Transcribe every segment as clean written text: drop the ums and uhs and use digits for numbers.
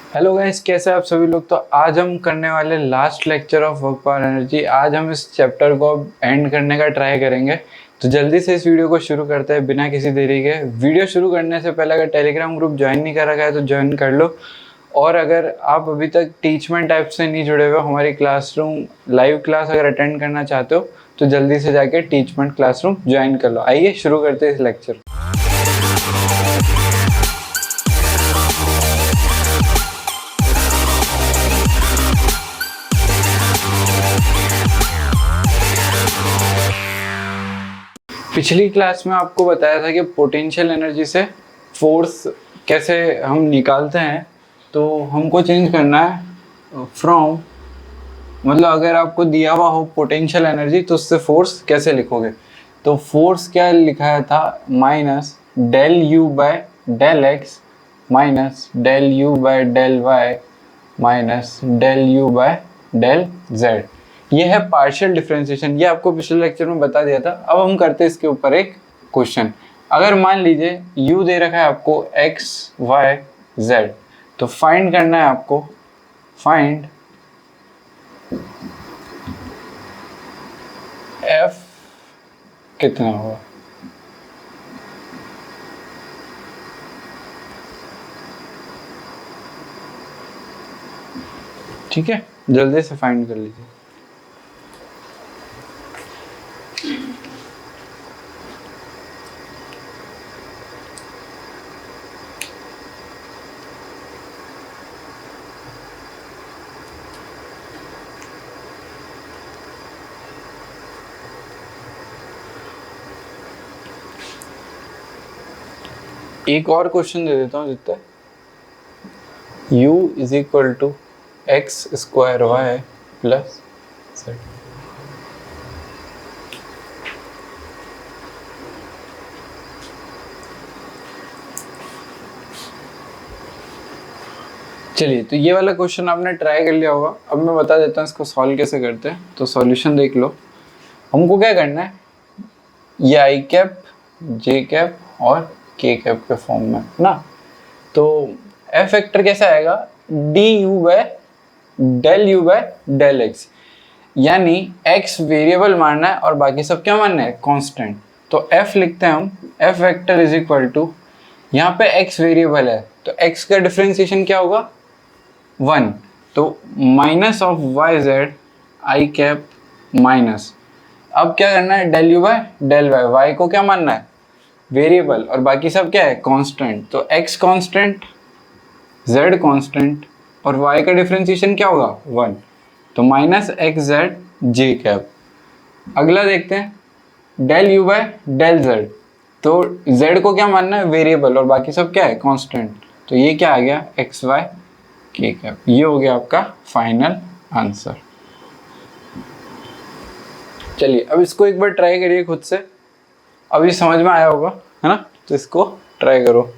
Hello guys, कैसे आप सभी लोग। तो आज हम करने वाले last lecture of work power energy. आज हम इस चैप्टर को एंड करने का ट्राई करेंगे। तो जल्दी से इस वीडियो को शुरू करते हैं बिना किसी देरी के। वीडियो शुरू करने से पहले अगर टेलीग्राम ग्रुप ज्वाइन नहीं कर रखा है तो ज्वाइन कर लो। और अगर आप अभी तक टीचमेंट ऐप से नहीं जुड़े हुए, हमारी क्लासरूम लाइव क्लास अगर अटेंड करना चाहते हो तो जल्दी से जाके टीचमेंट क्लासरूम ज्वाइन कर लो। आइए शुरू करते हैं इस लेक्चर। पिछली क्लास में आपको बताया था कि पोटेंशियल एनर्जी से फोर्स कैसे हम निकालते हैं। तो हमको चेंज करना है फ्रॉम, मतलब अगर आपको दिया हुआ हो पोटेंशियल एनर्जी तो उससे फोर्स कैसे लिखोगे। तो फोर्स क्या लिखाया था, minus del u by del x minus del u by del y minus del u by del z. ये है पार्शियल डिफरेंशिएशन। ये आपको पिछले लेक्चर में बता दिया था। अब हम करते हैं इसके ऊपर एक क्वेश्चन। अगर मान लीजिए u दे रखा है आपको x y z, तो फाइंड करना है आपको, फाइंड f कितना होगा। ठीक है, जल्दी से फाइंड कर लीजिए। एक और क्वेश्चन दे देता हूँ जितना, u is equal to x square y plus z. चलिए, तो ये वाला क्वेश्चन आपने ट्राई कर लिया होगा। अब मैं बता देता हूँ इसको सॉल्व कैसे करते हैं। तो सॉल्यूशन देख लो। हमको क्या करना है, ये आई कैप जे कैप और के कैप के फॉर्म में ना। तो एफ फैक्टर कैसा आएगा, d u by del u by del x, यानी एक्स वेरिएबल मानना है और बाकी सब क्या मानना है, कांस्टेंट। तो एफ लिखते हैं हम, f vector is equal to, यहाँ पे एक्स वेरिएबल है तो एक्स का डिफरेंशिएशन क्या होगा, 1। तो minus of y z i cap minus, अब क्या करना है, del u by del y, y को क्या मानना है, वेरिएबल, और बाकी सब क्या है, कांस्टेंट। तो एक्स कांस्टेंट, जेड कांस्टेंट, और वाई का डिफरेंशिएशन क्या होगा, 1। तो minus x z j cap. अगला देखते हैं, del u by del z. तो जेड को क्या मानना है, वेरिएबल, और बाकी सब क्या है, कांस्टेंट। तो ये क्या आ गया, एक्स वाई के कैप। ये हो गया आपका फाइनल आंसर। चलिए, अब इसको एक बार ट्राई करिए खुद से। अभी समझ में आया होगा, है ना। तो इसको ट्राई करो।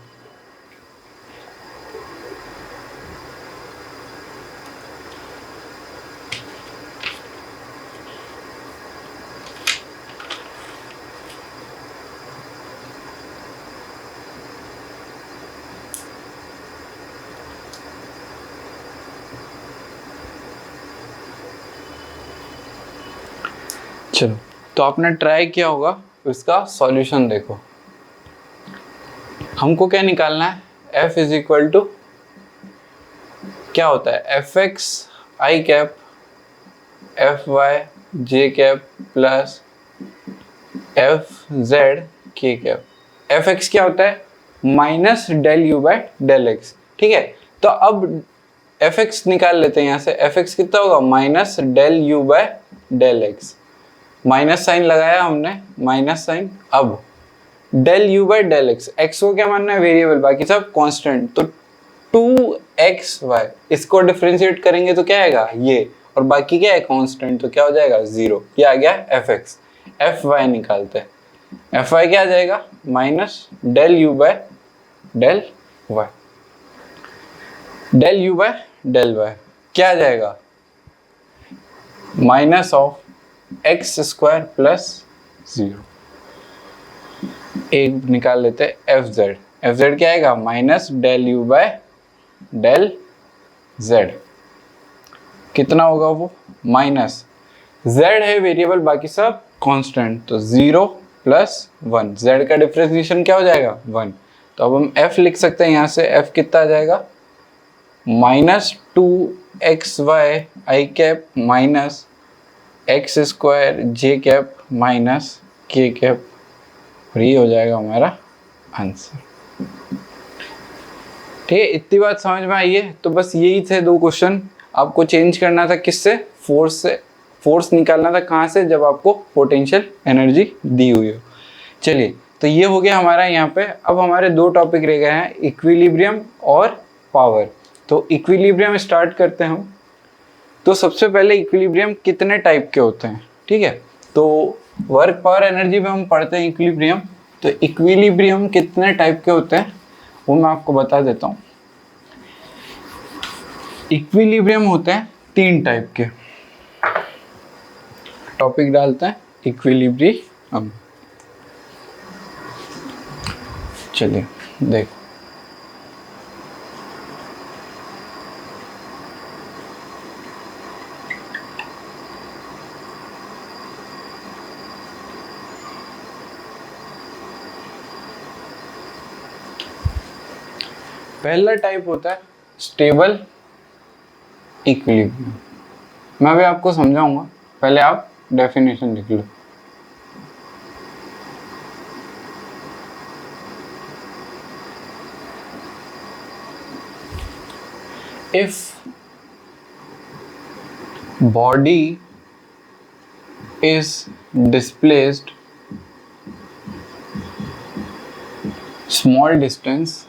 चलो, तो आपने ट्राई किया होगा, इसका सॉल्यूशन देखो। हमको क्या निकालना है, f इज इक्वल टू क्या होता है, f x i cap f y j cap plus f z k cap. F x क्या होता है, minus del u by del x. ठीक है, तो अब एफ एक्स निकाल लेते हैं यहाँ से। एफ एक्स कितना होगा, minus del u by del x. Minus sign लगाया हमने, माइनस साइन। अब del u by del x, x को क्या मानना है, वेरिएबल, बाकी सब कांस्टेंट। तो 2xy, इसको डिफरेंशिएट करेंगे तो क्या आएगा, ये, और बाकी क्या है, कांस्टेंट। तो क्या हो जाएगा, 0। ये आ गया एफ एक्स। एफ वाई निकालते हैं। एफ वाई क्या आ जाएगा, minus del u by del y. Del u by del y क्या आ जाएगा, minus of x square plus 0। एक निकाल लेते हैं एफ जेड। एफ जेड क्या आएगा, minus del u by del z, कितना होगा वो माइनस, z है वेरिएबल, बाकी सब कांस्टेंट, तो 0 प्लस 1, z का डिफरेंशिएशन क्या हो जाएगा 1। तो अब हम f लिख सकते हैं, यहाँ से f कितना आ जाएगा माइनस 2xy आई कैप माइनस एक्स स्क्वायर जे कैप माइनस के कैप, और ये हो जाएगा हमारा आंसर। ठीक है, इतनी बात समझ में आई है। तो बस यही थे दो क्वेश्चन, आपको चेंज करना था किससे, फोर्स से, फोर्स निकालना था कहाँ से, जब आपको पोटेंशियल एनर्जी दी हुई हो। चलिए, तो ये हो गया हमारा यहाँ पे। अब हमारे दो टॉपिक रह गए हैं, इक्विलिब्रियम और पावर। तो इक्विलिब्रियम स्टार्ट करते हैं हम। तो सबसे पहले इक्विलिब्रियम कितने टाइप के होते हैं, ठीक है। तो वर्क पावर एनर्जी में हम पढ़ते हैं इक्विलिब्रियम। तो इक्विलिब्रियम कितने टाइप के होते हैं वो मैं आपको बता देता हूँ। इक्विलिब्रियम होते हैं 3 टाइप के। टॉपिक डालते हैं इक्विलिब्रियम। चलिए देखो, पहला टाइप होता है स्टेबल इक्विलिब्रियम। मैं भी आपको समझाऊंगा, पहले आप डेफिनेशन लिख लो। If body is displaced small distance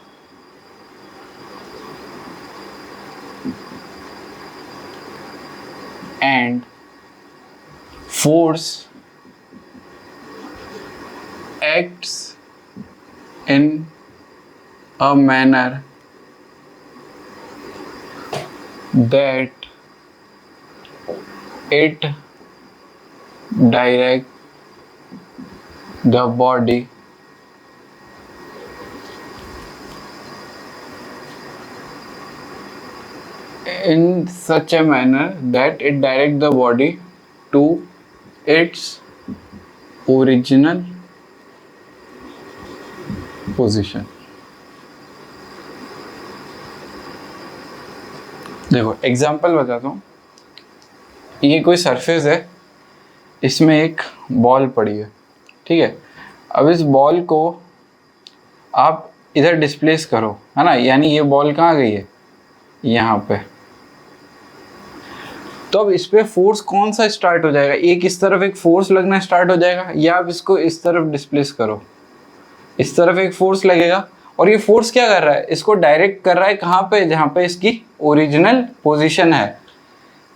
and force acts in a manner that it direct the body in such a manner that it direct the body to its original position। देखो example बताता हूँ। ये कोई surface है, इसमें एक ball पड़ी है, ठीक है। अब इस बॉल को आप इधर डिस्प्लेस करो, है ना, यानी ये बॉल कहाँ गई है, यहाँ पे। तो अब इस पे फोर्स कौन सा स्टार्ट हो जाएगा, एक इस तरफ एक फोर्स लगना स्टार्ट हो जाएगा, या आप इसको इस तरफ डिस्प्लेस करो, इस तरफ एक फोर्स लगेगा। और ये फोर्स क्या कर रहा है, इसको डायरेक्ट कर रहा है कहाँ पे, जहाँ पे इसकी ओरिजिनल पोजीशन है।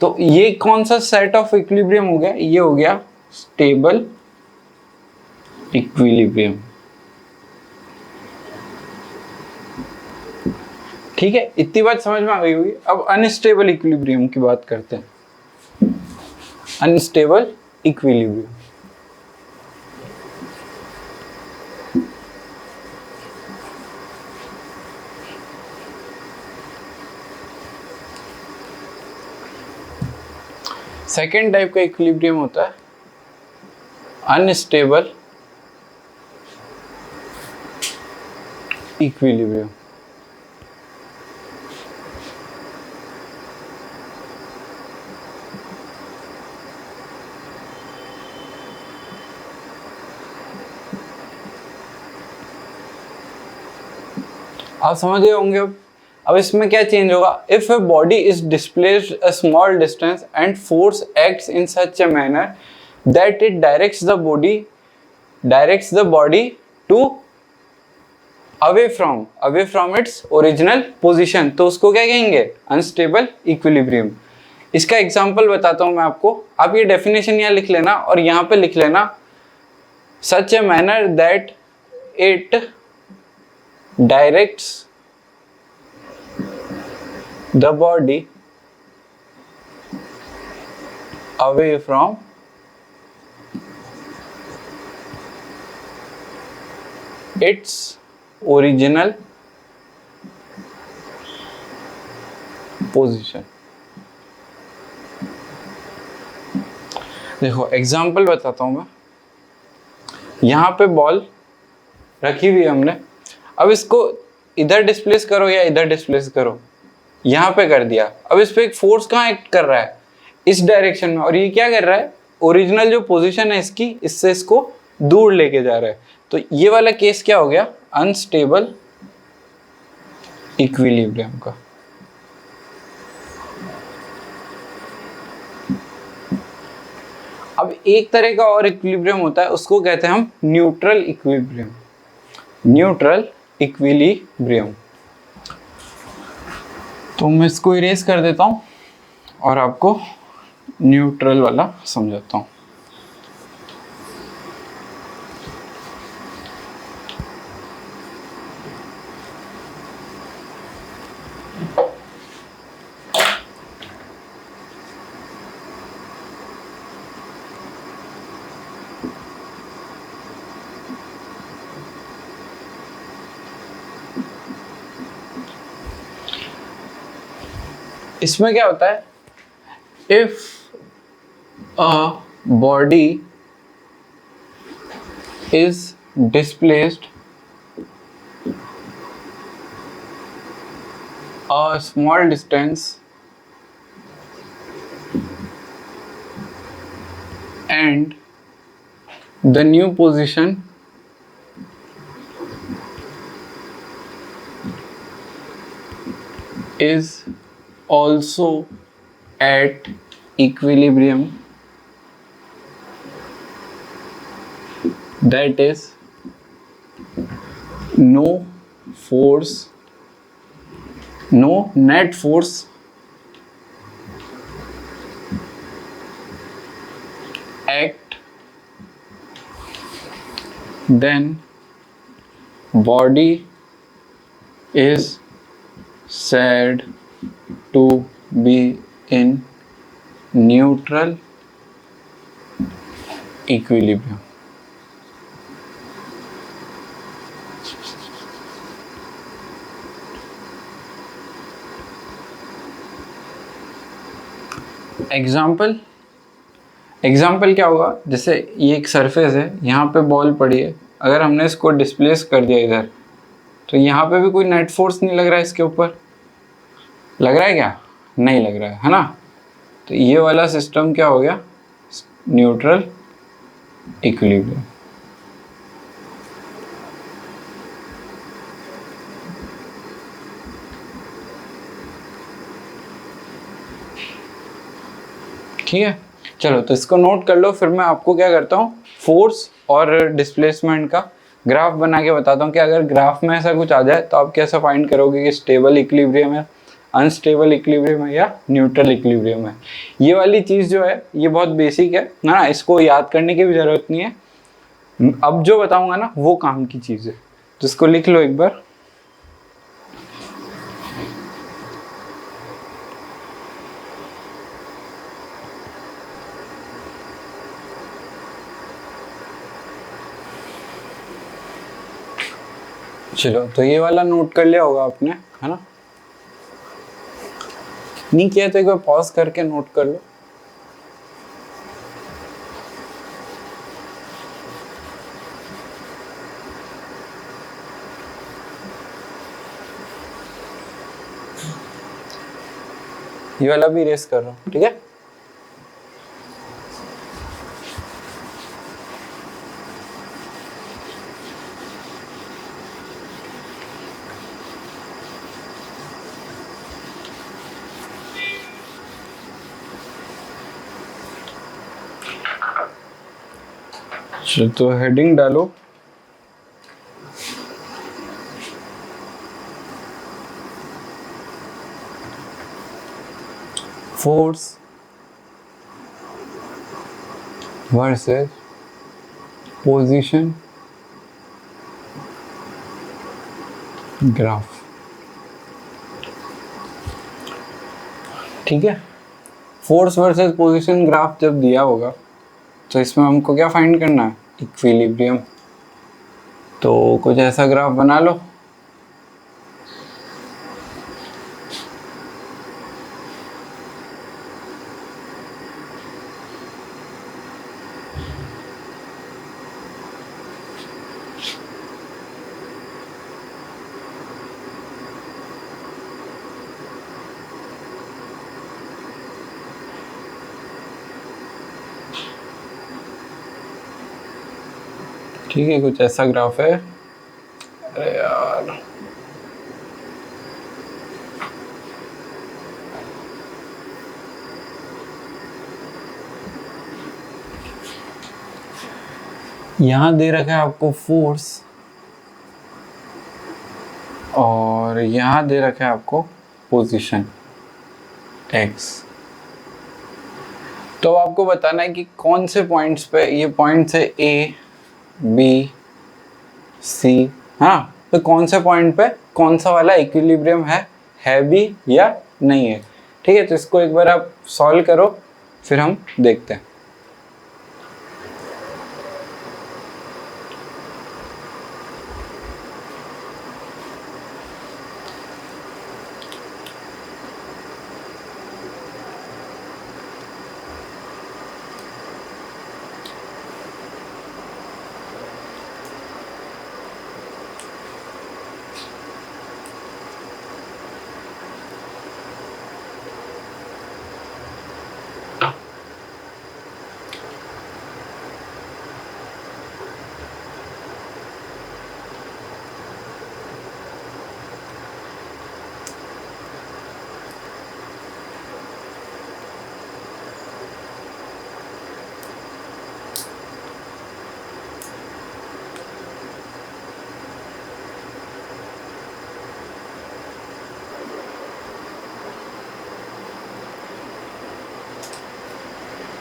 तो ये कौन सा सेट ऑफ इक्विलिब्रियम हो गया, ये हो गया स्टेबल इक्विलिब्रियम। ठीक है, इतनी बात समझ में आ गई होगी। अब अनस्टेबल इक्विलिब्रियम की बात करते हैं। अनस्टेबल इक्विलिब्रियम, सेकेंड टाइप का इक्विलिब्रियम होता है अनस्टेबल इक्विलिब्रियम। आप समझ गए होंगे। अब इसमें क्या चेंज होगा, if a body is displaced a small distance and force acts in such a manner that it directs the body to away from its original position, तो उसको क्या कहेंगे, अनस्टेबल इक्विलिब्रियम। इसका एग्जांपल बताता हूं मैं आपको। आप ये डेफिनेशन यहाँ लिख लेना और यहाँ पे लिख लेना, such a manner that it directs the body away from its original position. देखो एग्जांपल बताता हूं मैं। यहाँ पे बॉल रखी हुई है हमने, अब इसको इधर डिस्प्लेस करो या इधर डिस्प्लेस करो, यहाँ पे कर दिया। अब इस पे एक फोर्स कहाँ एक्ट कर रहा है, इस डायरेक्शन में, और ये क्या कर रहा है, ओरिजिनल जो पोजीशन है इसकी, इससे इसको दूर लेके जा रहा है। तो ये वाला केस क्या हो गया, अनस्टेबल इक्विलिब्रियम का। अब एक तरह का और इक्विलिब्रियम होता है, उसको कहते हैं हम न्यूट्रल इक्विलिब्रियम। Neutral equilibrium. तो मैं इसको इरेज कर देता हूं और आपको न्यूट्रल वाला समझाता हूं। इसमें क्या होता है, if a body is displaced a small distance and the new position is also at equilibrium, that is no force, no net force act, then body is said to be in neutral equilibrium. Example क्या होगा, जैसे ये एक surface है, यहाँ पे ball पड़ी है, अगर हमने इसको डिस्प्लेस कर दिया इधर, तो यहाँ पे भी कोई नेट फोर्स नहीं लग रहा है इसके ऊपर, लग रहा है क्या, नहीं लग रहा है ना। तो ये वाला सिस्टम क्या हो गया, न्यूट्रल इक्विलिब्रियम। ठीक है, चलो तो इसको नोट कर लो, फिर मैं आपको क्या करता हूँ, फोर्स और डिस्प्लेसमेंट का ग्राफ बना के बताता हूँ कि अगर ग्राफ में ऐसा कुछ आ जाए तो आप कैसे फाइंड करोगे कि स्टेबल इक्विलिब्रियम है, अनस्टेबल इक्विलिब्रियम है या न्यूट्रल इक्विलिब्रियम है। ये वाली चीज़ जो है ये बहुत बेसिक है ना, इसको याद करने की भी ज़रूरत नहीं है। अब जो बताऊँगा ना वो काम की चीज़ है, तो इसको लिख लो एक बार। चलो तो ये वाला नोट कर लिया होगा आपने, है ना, नहीं किया तो एक बार पॉज करके नोट कर लो। ये वाला भी रेस कर रहा हूँ, ठीक है। तो हेडिंग डालो फोर्स वर्सेस पोजीशन ग्राफ। ठीक है, फोर्स वर्सेस पोजीशन ग्राफ जब दिया होगा तो इसमें हमको क्या फाइंड करना है, इक्विलिब्रियम। तो कुछ ऐसा ग्राफ बना लो, ठीक है, कुछ ऐसा ग्राफ है। अरे यार, यहां दे रखा है आपको फोर्स और यहां दे रखा है आपको पोजीशन x। तो आपको बताना है कि कौन से पॉइंट्स पे, ये पॉइंट्स है A B C, हाँ, तो कौन से पॉइंट पे कौन सा वाला इक्विलिब्रियम है भी या नहीं है। ठीक है, तो इसको एक बार आप सॉल्व करो, फिर हम देखते हैं।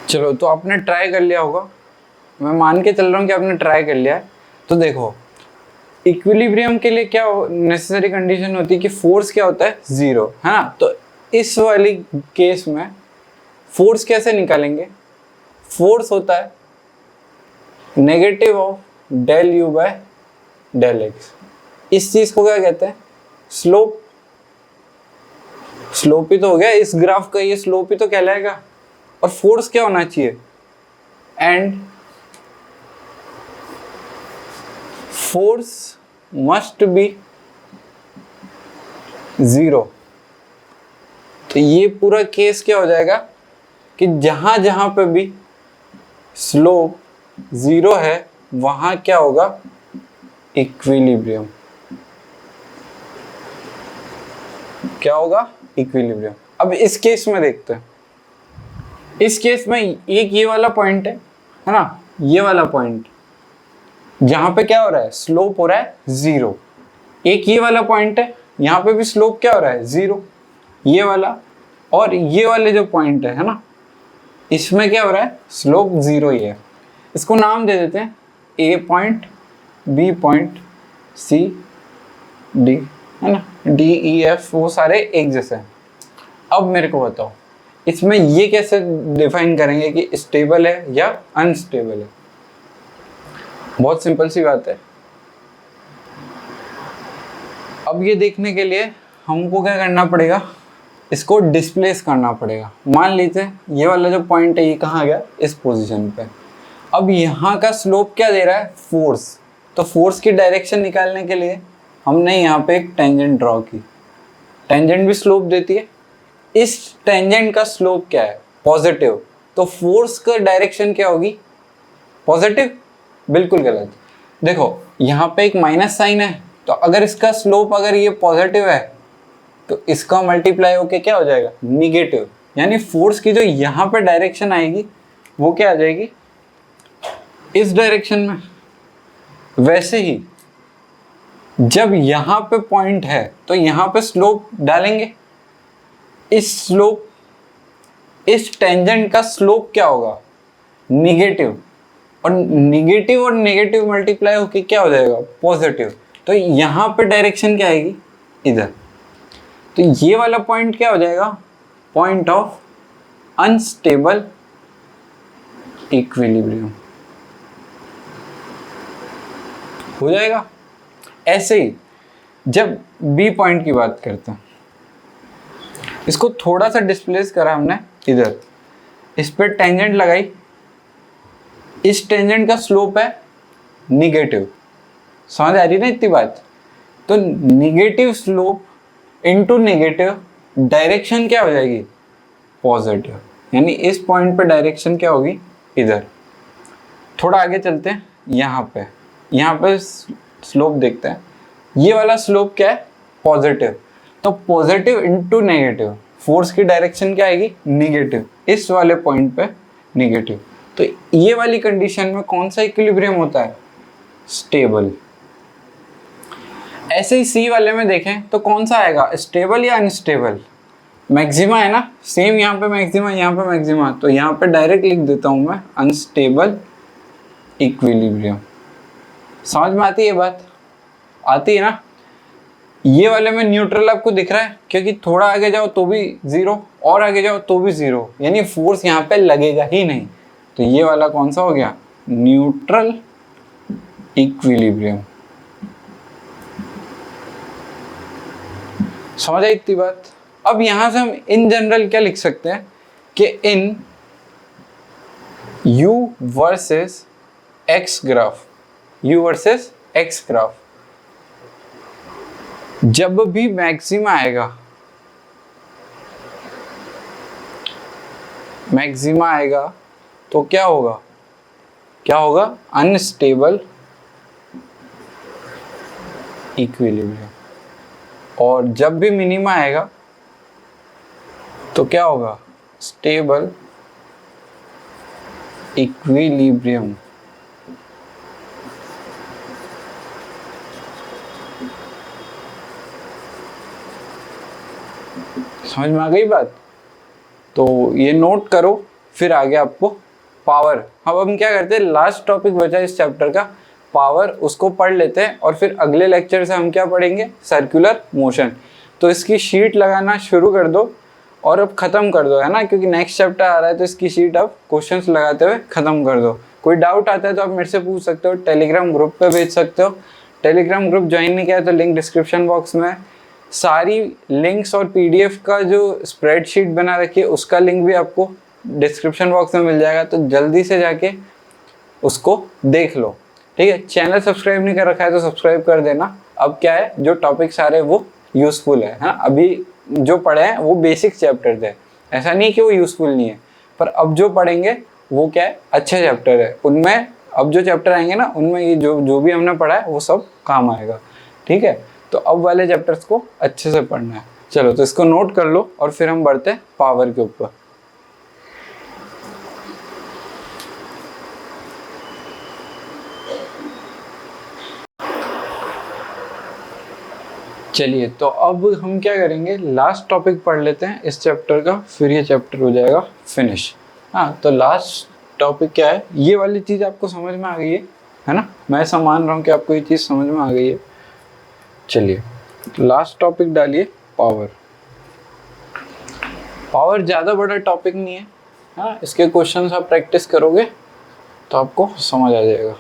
चलो, तो आपने ट्राई कर लिया होगा, मैं मान के चल रहा हूँ कि आपने ट्राई कर लिया है। तो देखो, इक्विलिब्रियम के लिए क्या नेसेसरी कंडीशन होती है कि फोर्स क्या होता है, जीरो, है ना। तो इस वाली केस में फोर्स कैसे निकालेंगे, फोर्स होता है negative of del u by del x. इस चीज को क्या कहते हैं, स्लोप। स्लोप ही तो हो गया इस ग्राफ का, ये स्लोप ही तो कहलाएगा। और फोर्स क्या होना चाहिए, and force must be zero. तो ये पूरा केस क्या हो जाएगा कि जहां जहां पे भी स्लोप जीरो है वहां क्या होगा, इक्विलिब्रियम। क्या होगा, इक्विलिब्रियम। अब इस केस में देखते हैं। इस केस में एक ये वाला पॉइंट है ना, ये वाला पॉइंट जहां पे क्या हो रहा है, स्लोप हो रहा है जीरो। एक ये वाला पॉइंट है, यहां पे भी स्लोप क्या हो रहा है, जीरो, ये वाला। और ये वाले जो पॉइंट है ना, इसमें क्या हो रहा है, स्लोप जीरो ही है। इसको नाम दे देते हैं A point, B point, C D, है ना, डी ई एफ, वो सारे एक जैसे हैं। अब मेरे को बताओ, इसमें ये कैसे डिफाइन करेंगे कि स्टेबल है या अनस्टेबल है। बहुत सिंपल सी बात है। अब ये देखने के लिए हमको क्या करना पड़ेगा, इसको डिस्प्लेस करना पड़ेगा। मान लीजिए ये वाला जो पॉइंट है ये कहाँ गया, इस पोजीशन पे। अब यहाँ का स्लोप क्या दे रहा है, फोर्स। तो फोर्स की डायरेक्शन निकालने के लिए हमने यहाँ पे एक टेंजेंट ड्रॉ की। टेंजेंट भी स्लोप देती है। इस टेंजेंट का स्लोप क्या है, पॉजिटिव। तो फोर्स का डायरेक्शन क्या होगी, पॉजिटिव। बिल्कुल गलत। देखो यहाँ पे एक माइनस साइन है, तो अगर इसका स्लोप अगर ये पॉजिटिव है तो इसका मल्टीप्लाई होके क्या हो जाएगा, निगेटिव। यानी फोर्स की जो यहाँ पे डायरेक्शन आएगी वो क्या आ जाएगी, इस डायरेक्शन में। वैसे ही जब यहाँ पे पॉइंट है तो यहाँ पे स्लोप डालेंगे। इस स्लोप, इस टेंजेंट का स्लोप क्या होगा, निगेटिव। और नेगेटिव मल्टीप्लाई होके क्या हो जाएगा, पॉजिटिव। तो यहाँ पे डायरेक्शन क्या आएगी, इधर। तो ये वाला पॉइंट क्या हो जाएगा, पॉइंट ऑफ अनस्टेबल इक्विलिब्रियम हो जाएगा। ऐसे ही जब बी पॉइंट की बात करते हैं, इसको थोड़ा सा डिस्प्लेस करा हमने इधर, इस पे टेंजेंट लगाई। इस टेंजेंट का स्लोप है निगेटिव। समझ आ रही ना इतनी बात। तो negative slope into negative, direction क्या हो जाएगी, पॉजिटिव। यानी इस पॉइंट पे डायरेक्शन क्या होगी, इधर। थोड़ा आगे चलते हैं, यहाँ पे यहाँ पे स्लोप देखते हैं, ये वाला स्लोप क्या है, पॉजिटिव, तो पॉजिटिव इनटू नेगेटिव, फोर्स की डायरेक्शन क्या आएगी, नेगेटिव, इस वाले पॉइंट पे नेगेटिव। तो ये वाली कंडीशन में कौन सा इक्विलिब्रियम होता है, स्टेबल। ऐसे ही सी वाले में देखें तो कौन सा आएगा, स्टेबल या अनस्टेबल, मैक्सिमा है ना, सेम यहाँ पे मैक्सिमा, यहाँ पे मैक्सिमा, तो यहाँ पे डायरेक्ट लिख देता हूँ मैं अनस्टेबल इक्विलिब्रियम। समझ में आती है बात, आती है ना। ये वाले में न्यूट्रल आपको दिख रहा है, क्योंकि थोड़ा आगे जाओ तो भी जीरो, और आगे जाओ तो भी जीरो, यानी फोर्स यहाँ पे लगेगा ही नहीं। तो ये वाला कौन सा हो गया, न्यूट्रल इक्विलिब्रियम। समझ आई इतनी बात। अब यहां से हम इन जनरल क्या लिख सकते हैं कि इन U versus X graph, U versus X graph, जब भी मैक्सिमा आएगा, मैक्सिमा आएगा तो क्या होगा, क्या होगा, अनस्टेबल इक्विलिब्रियम। और जब भी मिनिमा आएगा तो क्या होगा, स्टेबल इक्विलिब्रियम। समझ में आ गई बात। तो ये नोट करो, फिर आगे आपको पावर, अब हम क्या करते हैं, लास्ट टॉपिक बचा इस चैप्टर का पावर, उसको पढ़ लेते हैं और फिर अगले लेक्चर से हम क्या पढ़ेंगे, सर्कुलर मोशन। तो इसकी शीट लगाना शुरू कर दो और अब खत्म कर दो, है ना, क्योंकि नेक्स्ट चैप्टर आ रहा है, तो इसकी शीट अब क्वेश्चंस लगाते हुए खत्म कर दो। कोई डाउट आता है तो आप मेरे से पूछ सकते हो, टेलीग्राम ग्रुप पे भेज सकते हो। टेलीग्राम ग्रुप ज्वाइन नहीं किया तो लिंक डिस्क्रिप्शन बॉक्स में, सारी लिंक्स और पीडीएफ का जो स्प्रेडशीट बना रखी है उसका लिंक भी आपको डिस्क्रिप्शन बॉक्स में मिल जाएगा, तो जल्दी से जाके उसको देख लो, ठीक है। चैनल सब्सक्राइब नहीं कर रखा है तो सब्सक्राइब कर देना। अब क्या है, जो टॉपिक सारे वो यूजफुल है, हाँ, अभी जो पढ़े हैं वो बेसिक चैप्टर थे, ऐसा नहीं कि वो यूजफुल नहीं है, पर अब जो पढ़ेंगे वो क्या है, अच्छे चैप्टर है, उनमें अब जो चैप्टर आएंगे ना, उनमें ये जो भी हमने पढ़ा है वो सब काम आएगा, ठीक है। तो अब वाले चैप्टर्स को अच्छे से पढ़ना है। चलो, तो इसको नोट कर लो और फिर हम बढ़ते हैं पावर के ऊपर। चलिए, तो अब हम क्या करेंगे, लास्ट टॉपिक पढ़ लेते हैं इस चैप्टर का, फिर ये चैप्टर हो जाएगा फिनिश। हाँ, तो लास्ट टॉपिक क्या है, ये वाली चीज़ आपको समझ में आ गई है ना, मैं ऐसा मान रहा हूँ कि आपको ये चीज़ समझ में आ गई है। चलिए, लास्ट टॉपिक डालिए पावर। पावर ज़्यादा बड़ा टॉपिक नहीं है, हाँ, इसके क्वेश्चंस आप प्रैक्टिस करोगे तो आपको समझ आ जाएगा।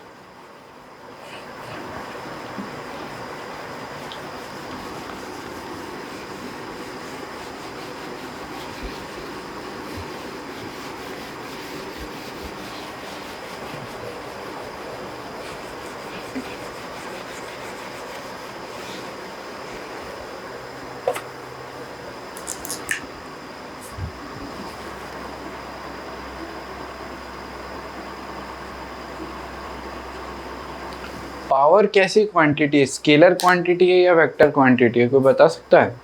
पावर कैसी क्वांटिटी है, स्केलर क्वांटिटी है या वेक्टर क्वांटिटी है, कोई बता सकता है।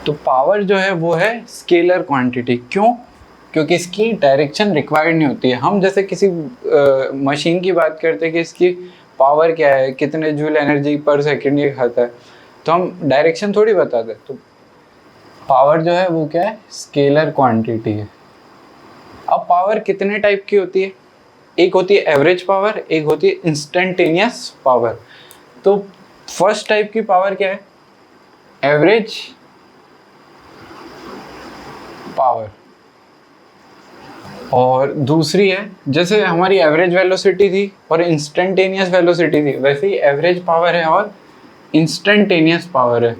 तो पावर जो है वो है स्केलर क्वांटिटी। क्यों? क्योंकि इसकी डायरेक्शन रिक्वायर्ड नहीं होती है। हम जैसे किसी मशीन की बात करते हैं कि इसकी पावर क्या है, कितने जूल एनर्जी पर सेकंड ये खाता है, तो हम डायरेक्शन थोड़ी बताते। तो पावर जो है वो क्या है, स्केलर क्वांटिटी है। अब पावर कितने टाइप की होती है, एक होती है एवरेज पावर, एक होती है इंस्टेंटेनियस पावर। तो फर्स्ट टाइप की पावर क्या है, एवरेज पावर, और दूसरी है, जैसे हमारी एवरेज वेलोसिटी थी और इंस्टेंटेनियस वेलोसिटी थी, वैसे ही एवरेज पावर है और इंस्टेंटेनियस पावर है।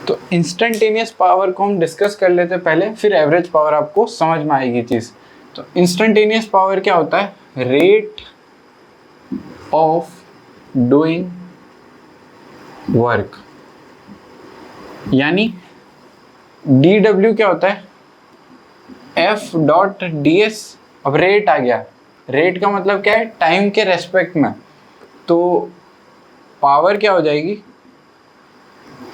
तो इंस्टेंटेनियस पावर को हम डिस्कस कर लेते हैं पहले, फिर एवरेज पावर आपको समझ में आएगी चीज़। तो इंस्टेंटेनियस पावर क्या होता है, रेट ऑफ डूइंग वर्क, यानी डी डब्ल्यू क्या होता है, एफ डॉट डी एस। अब रेट आ गया, रेट का मतलब क्या है, टाइम के रेस्पेक्ट में। तो पावर क्या हो जाएगी,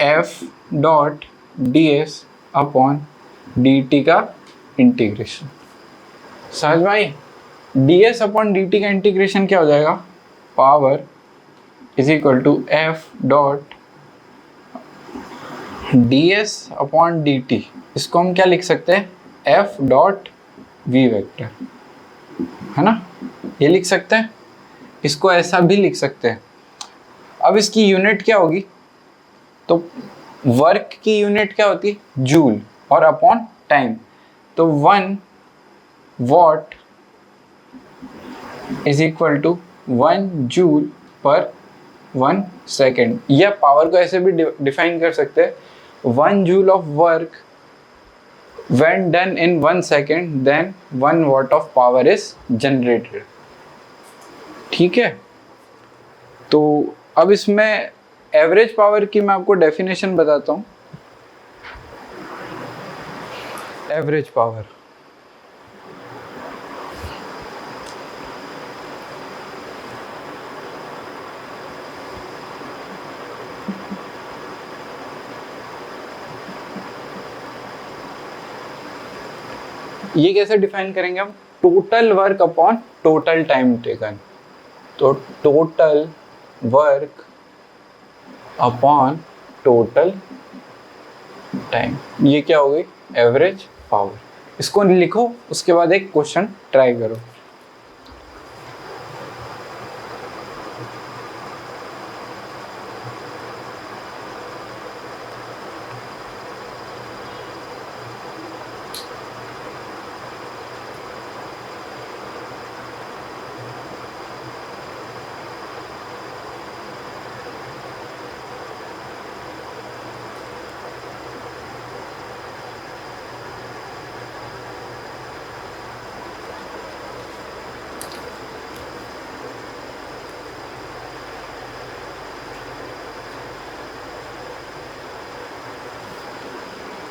F dot D S upon D T का इंटीग्रेशन। समझ में आई? D S upon D T का इंटीग्रेशन क्या हो जाएगा, power is equal to F dot D S upon D T. इसको हम क्या लिख सकते हैं, एफ डॉट वी वेक्टर, है ना, ये लिख सकते हैं। इसको ऐसा भी लिख सकते हैं। अब इसकी यूनिट क्या होगी, तो वर्क की यूनिट क्या होती है, जूल, और अपॉन टाइम। तो 1 watt is equal to 1 joule per 1 second. या पावर को ऐसे भी डिफाइन कर सकते हैं, 1 joule of work when done in 1 second then 1 watt of power is generated। ठीक है, तो अब इसमें एवरेज पावर की मैं आपको डेफिनेशन बताता हूं। एवरेज पावर, ये कैसे डिफाइन करेंगे हम, total work upon total time taken. तो total work upon total time, ये क्या हो गई, एवरेज पावर। इसको लिखो, उसके बाद एक क्वेश्चन ट्राई करो।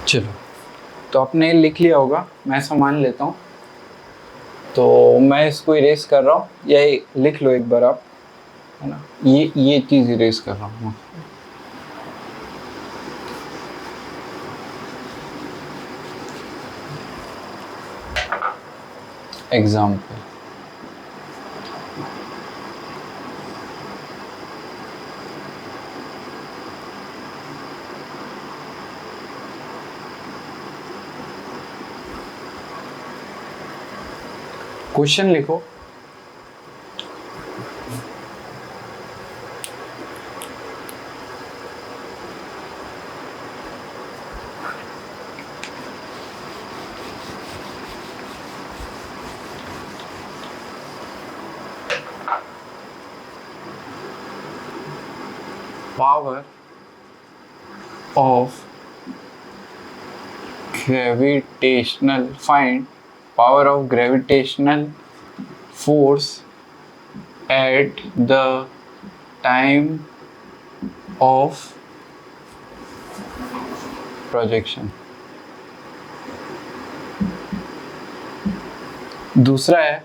चलो, तो आपने लिख लिया होगा, मैं सामान लेता हूँ। तो मैं इसको इरेज कर रहा हूँ, या लिख लो एक बार आप, है ना, ये चीज़ इरेज कर रहा हूँ। एग्जाम्पल, क्वेश्चन लिखो। Power of gravitational, find power of gravitational force at the time of projection। दूसरा है,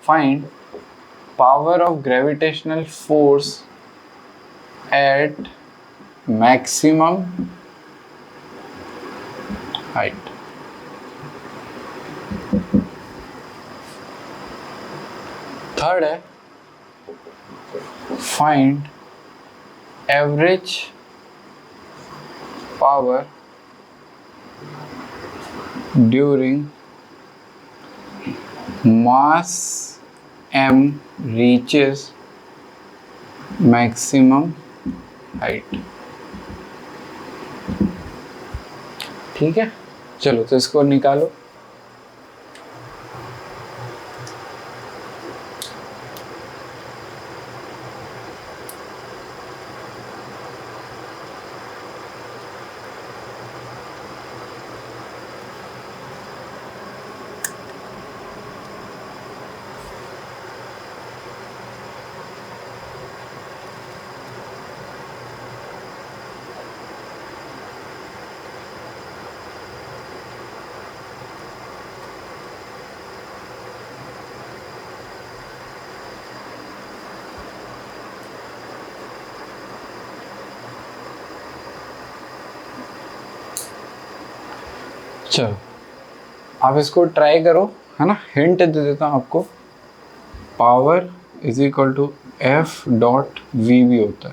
find power of gravitational force at maximum height। Third है, find average power during mass m reaches maximum height। ठीक है, चलो तो इसको निकालो। चलो आप इसको ट्राई करो, है ना। हिंट दे देता हूँ आपको, power is equal to F dot v भी होता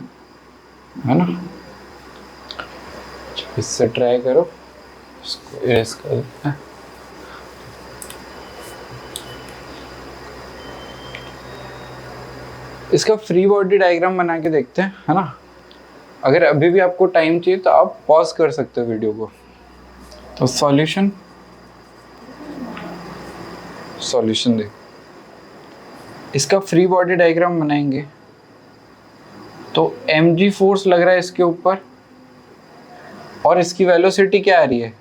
है ना। इससे ट्राई करो, इसको इरेज कर देते हैं। इसका फ्री बॉडी डायग्राम बना के देखते हैं, है ना। अगर अभी भी आपको टाइम चाहिए तो आप पॉज कर सकते हो वीडियो को। तो सॉल्यूशन देख, इसका फ्री बॉडी डायग्राम बनाएंगे तो mg फोर्स लग रहा है इसके ऊपर, और इसकी वेलोसिटी क्या आ रही है,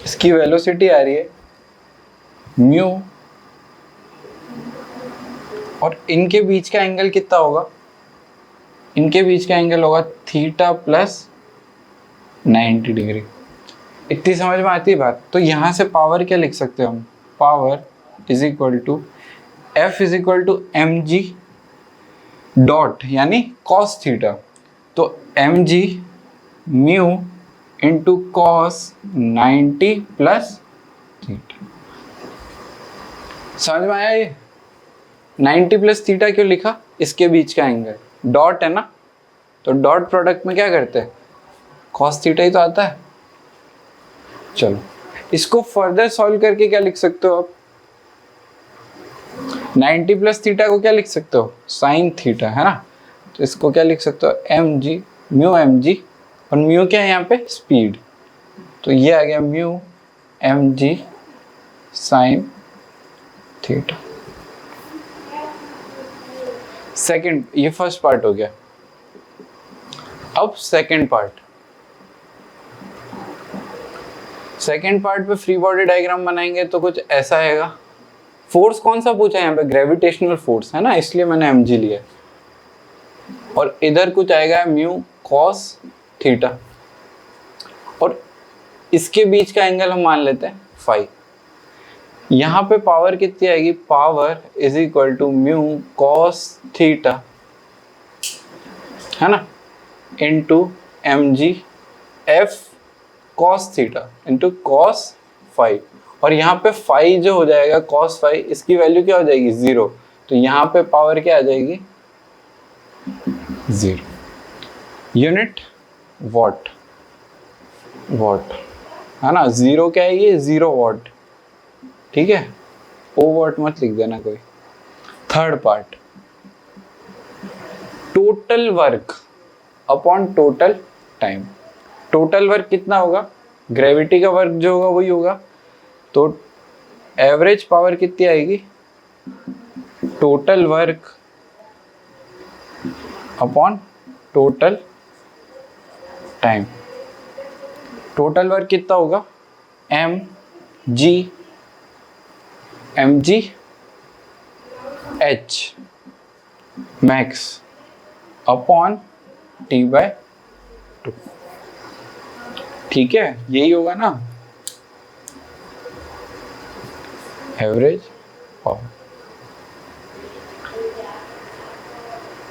इसकी वेलोसिटी आ रही है म्यू, और इनके बीच का एंगल कितना होगा, इनके बीच का एंगल होगा थीटा प्लस 90 डिग्री। इतनी समझ में आती है बात। तो यहाँ से पावर क्या लिख सकते हैं हम, power is equal to f is equal to m g dot यानी कॉस थीटा, तो m g mu into cos 90 plus theta. समझ में आया ये? 90 प्लस थीटा क्यों लिखा, इसके बीच का एंगल, डॉट है ना, तो डॉट प्रोडक्ट में क्या करते हैं, कॉस थीटा ही तो आता है। चलो इसको फर्दर सॉल्व करके क्या लिख सकते हो आप, 90 प्लस थीटा को क्या लिख सकते हो, साइन थीटा, है ना। तो इसको क्या लिख सकते हो, m g mu m g, और म्यू क्या है यहाँ पे, स्पीड, तो ये आ गया mu m g sine theta. Second, ये फर्स्ट पार्ट हो गया। अब सेकंड पार्ट पे फ्री बॉडी डायग्राम बनाएंगे तो कुछ ऐसा आएगा। फोर्स कौन सा पूछा है यहाँ पे, ग्रेविटेशनल फोर्स, है ना, इसलिए मैंने mg लिया। और इधर कुछ आएगा म्यू कॉस थीटा, और इसके बीच का एंगल हम मान लेते हैं फाई। यहाँ पे पावर कितनी आएगी, power is equal to mu cos theta, है ना, into m g f cos theta into cos phi. और यहाँ पे फाई जो हो जाएगा कॉस फाई, इसकी वैल्यू क्या हो जाएगी, 0, तो यहाँ पे पावर क्या आ जाएगी, 0। यूनिट वॉट, है ना, 0 क्या है ये, 0 वॉट, ठीक है, ओ वॉट मत लिख देना कोई। Third part, total work upon total time. Total work कितना होगा, ग्रेविटी का वर्क जो होगा वही होगा, तो एवरेज पावर कितनी आएगी, total work upon total time. Total work कितना होगा, m g h max upon t by 2, ठीक है, यही होगा ना एवरेज पावर।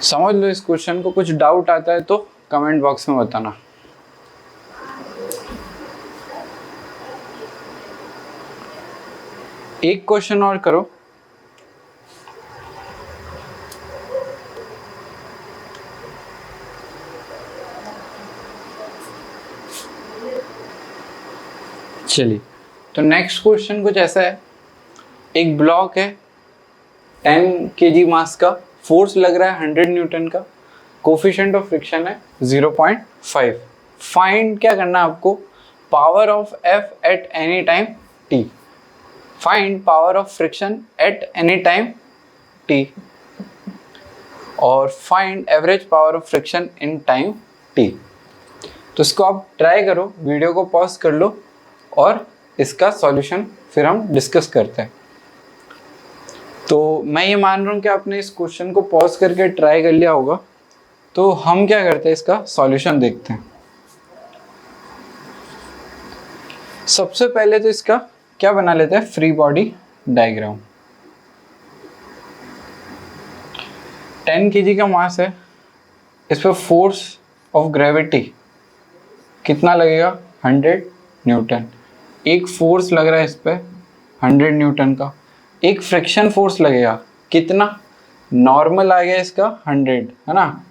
समझ लो इस क्वेश्चन को, कुछ डाउट आता है तो कमेंट बॉक्स में बताना। एक क्वेश्चन और करो, चलिए। तो नेक्स्ट क्वेश्चन कुछ ऐसा है, एक ब्लॉक है 10 kg मास का, फोर्स लग रहा है 100 न्यूटन का, कोफिशिएंट ऑफ फ्रिक्शन है 0.5। फाइंड क्या करना है आपको, power of F at any time T. Find power of friction at any time T, और find average power of friction in time T. तो इसको आप ट्राई करो, वीडियो को पॉज कर लो और इसका सॉल्यूशन फिर हम डिस्कस करते हैं। तो मैं ये मान रहा हूँ कि आपने इस क्वेश्चन को पॉज करके ट्राई कर लिया होगा। तो हम क्या करते हैं, इसका सॉल्यूशन देखते हैं। सबसे पहले तो इसका क्या बना लेते हैं, फ्री बॉडी डायग्राम। 10 kg का मास है, इस पर फोर्स ऑफ ग्रेविटी कितना लगेगा, 100 न्यूटन। एक फोर्स लग रहा है इस पे 100 न्यूटन का, एक फ्रिक्शन फोर्स लगेगा कितना, नॉर्मल आ गया इसका 100 है ना,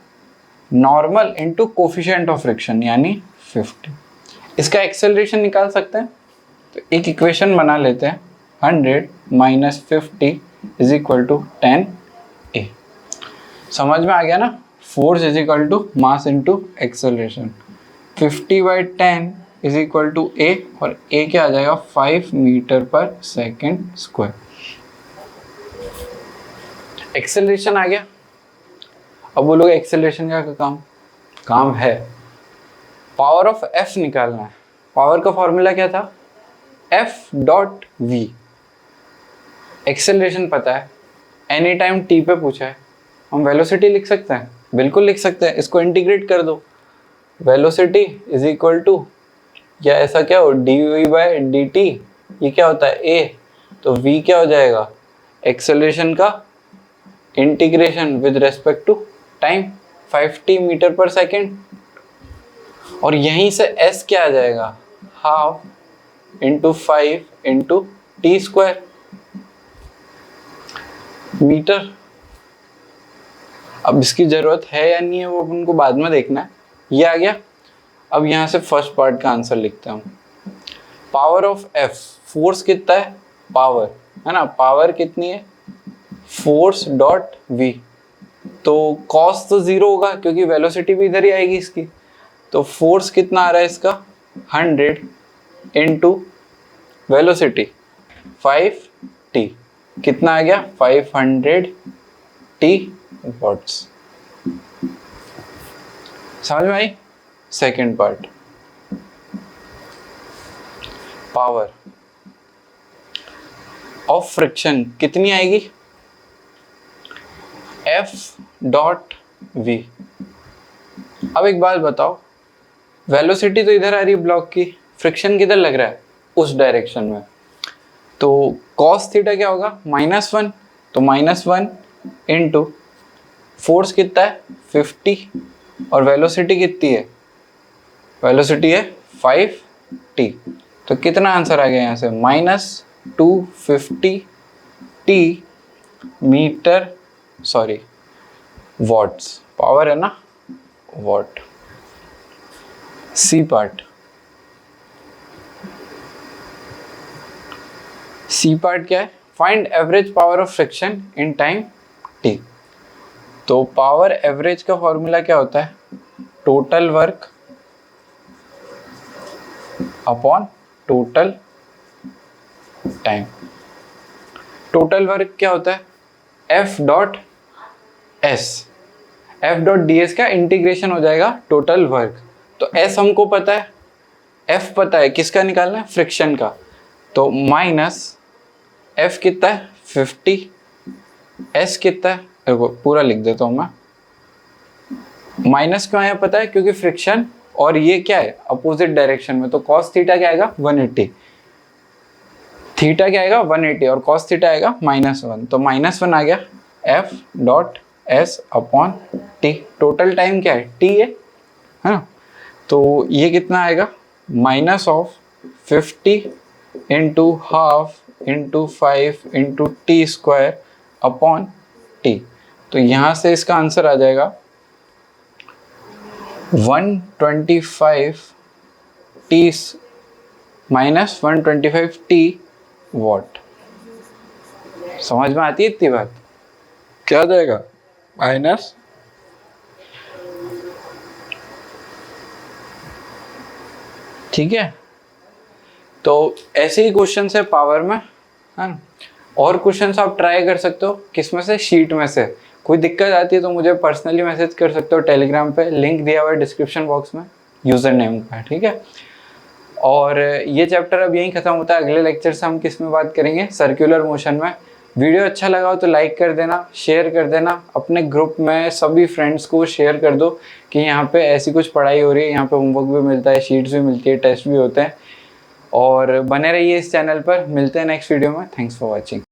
normal into coefficient of friction यानी 50। इसका एक्सेलरेशन निकाल सकते हैं, तो एक इक्वेशन बना लेते हैं, 100 minus 50 is equal to 10 A. समझ में आ गया ना, force is equal to mass into acceleration. 50/10 is equal to A, और ए क्या आ जाएगा 5 metre per second square. Acceleration आ गया। अब बोलोगे एक्सेलरेशन का काम है पावर ऑफ एफ निकालना है। पावर का फॉर्मूला क्या था, एफ डॉट वी। एक्सेलरेशन पता है, एनी टाइम टी पे पूछा है, हम वेलोसिटी लिख सकते हैं, बिल्कुल लिख सकते हैं। इसको इंटीग्रेट कर दो, वेलोसिटी इज इक्वल टू, या ऐसा क्या हो, d v by d t, ये क्या होता है ए, तो v क्या हो जाएगा, एक्सेलरेशन का integration with respect to time 50 metre per second, और यहीं से s क्या आ जाएगा, half into 5 into t square metre. अब इसकी जरूरत है या नहीं है वो अपन को बाद में देखना है। ये आ गया। अब यहाँ से फर्स्ट पार्ट का आंसर लिखता हूँ। पावर ऑफ एफ, फोर्स कितना है, पावर है ना, पावर कितनी है, फोर्स डॉट वी। तो कॉस तो 0 होगा क्योंकि वेलोसिटी भी इधर ही आएगी इसकी, तो फोर्स कितना आ रहा है इसका 100 इंटू वेलोसिटी 5t, कितना आ गया 500t वॉट्स। समझ में आई। Second part, power of friction कितनी आएगी, F डॉट V। अब एक बात बताओ, वेलोसिटी तो इधर आ रही है ब्लॉक की, फ्रिक्शन किधर लग रहा है, उस डायरेक्शन में, तो cos थीटा क्या होगा -1, तो -1 इंटू फोर्स कितना है 50, और वेलोसिटी कितनी है, वेलोसिटी है 5t, तो कितना आंसर आ गया यहाँ से -250t metre, sorry watts, power है ना watt. C part, C part क्या है, find average power of friction in time t। तो पावर एवरेज का फॉर्मूला क्या होता है, total work upon total time. Total work क्या होता है, F dot S, F dot D S का इंटीग्रेशन हो जाएगा टोटल वर्क। तो S हमको पता है, F पता है, किसका निकालना है, फ्रिक्शन का, तो माइनस F कितना है 50, S कितना है, देखो पूरा लिख देता हूँ मैं, माइनस क्यों आया पता है, क्योंकि फ्रिक्शन और ये क्या है अपोजिट डायरेक्शन में, तो कॉस थीटा क्या आएगा 180, थीटा क्या आएगा 180 और कॉस थीटा आएगा -1, तो -1 आ गया F dot S upon T. Total time क्या है t है ना, तो ये कितना आएगा -50 into half into 5 into t square upon T. तो यहाँ से इसका आंसर आ जाएगा 125t -125t वॉट। समझ में आती है इतनी बात, क्या आ जाएगा माइनस, ठीक है। तो ऐसे ही क्वेश्चन है पावर में, है ना। और क्वेश्चंस आप ट्राई कर सकते हो, किस में से, शीट में से। कोई दिक्कत आती है तो मुझे पर्सनली मैसेज कर सकते हो टेलीग्राम पे, लिंक दिया हुआ है डिस्क्रिप्शन बॉक्स में यूज़र नेम का, ठीक है। और ये चैप्टर अब यहीं ख़त्म होता है। अगले लेक्चर से हम किस में बात करेंगे, सर्कुलर मोशन में। वीडियो अच्छा लगा हो तो लाइक कर देना, शेयर कर देना, अपने ग्रुप में सभी फ्रेंड्स को शेयर कर दो कि यहाँ पे ऐसी कुछ पढ़ाई हो रही है, यहाँ पे होमवर्क भी मिलता है, शीट्स भी मिलती है, टेस्ट भी होते हैं। और बने रहिए इस चैनल पर, मिलते हैं नेक्स्ट वीडियो में। Thanks for watching.